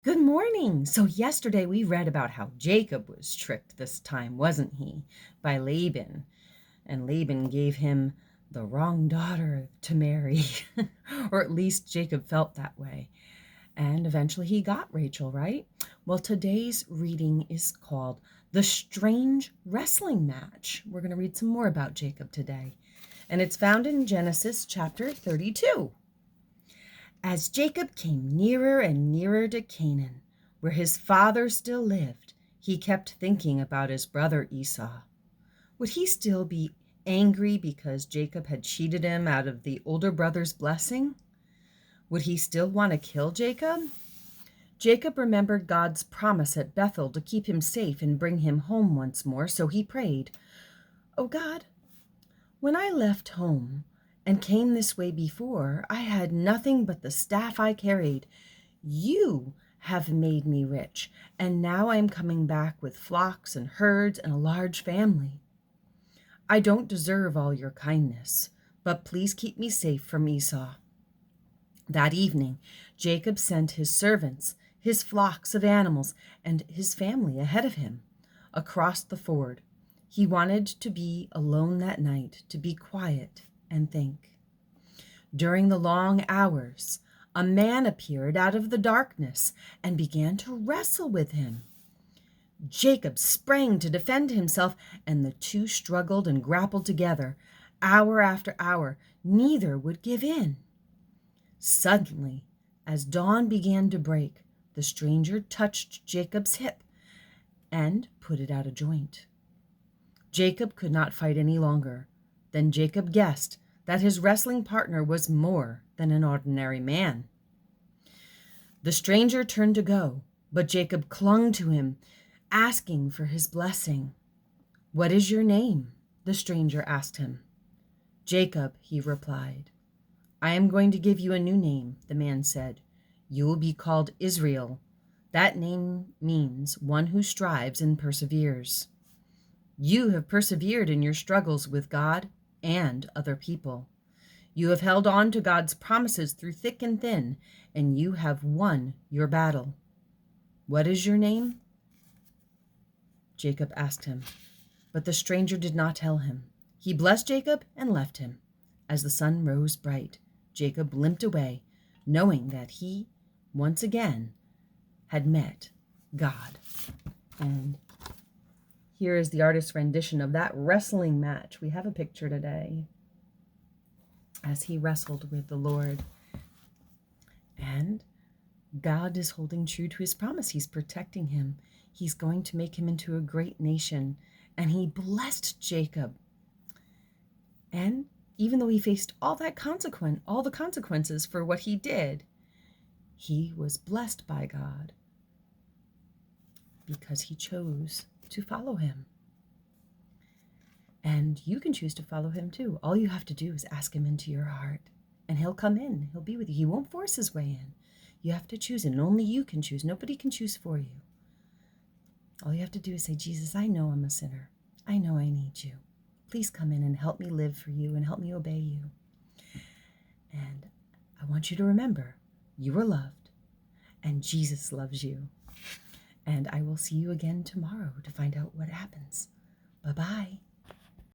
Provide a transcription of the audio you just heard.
Good morning. So yesterday we read about how Jacob was tricked this time, wasn't he, by Laban. And Laban gave him the wrong daughter to marry, or at least Jacob felt that way. And eventually he got Rachel, right? Well, today's reading is called The Strange Wrestling Match. We're going to read some more about Jacob today. And it's found in Genesis chapter 32. As Jacob came nearer and nearer to Canaan, where his father still lived, he kept thinking about his brother Esau. Would he still be angry because Jacob had cheated him out of the older brother's blessing? Would he still want to kill Jacob? Jacob remembered God's promise at Bethel to keep him safe and bring him home once more, so he prayed, "Oh God, when I left home and came this way before, I had nothing but the staff I carried. You have made me rich, and now I am coming back with flocks and herds and a large family. I don't deserve all your kindness, but please keep me safe from Esau." That evening, Jacob sent his servants, his flocks of animals, and his family ahead of him across the ford. He wanted to be alone that night, to be quiet and think. During the long hours, a man appeared out of the darkness and began to wrestle with him. Jacob sprang to defend himself, and the two struggled and grappled together. Hour after hour, neither would give in. Suddenly, as dawn began to break, the stranger touched Jacob's hip and put it out of joint. Jacob could not fight any longer. Then Jacob guessed that his wrestling partner was more than an ordinary man. The stranger turned to go, but Jacob clung to him, asking for his blessing. "What is your name?" the stranger asked him. "Jacob," he replied. "I am going to give you a new name," the man said. "You will be called Israel. That name means one who strives and perseveres. You have persevered in your struggles with God and other people. You have held on to God's promises through thick and thin, and you have won your battle. What is your name?" Jacob asked him, but the stranger did not tell him. He blessed Jacob and left him. As the sun rose bright, Jacob limped away, knowing that he, once again, had met God. And here is the artist's rendition of that wrestling match. We have a picture today as he wrestled with the Lord. And God is holding true to his promise. He's protecting him. He's going to make him into a great nation. And he blessed Jacob. And even though he faced all the consequences for what he did, he was blessed by God because he chose to follow him. And you can choose to follow him too. All you have to do is ask him into your heart, and he'll come in. He'll be with you. He won't force his way in. You have to choose, and only you can choose. Nobody can choose for you. All you have to do is say, "Jesus, I know I'm a sinner. I know I need you. Please come in and help me live for you and help me obey you. And I want you to remember you are loved and Jesus loves you." And I will see you again tomorrow to find out what happens. Bye-bye.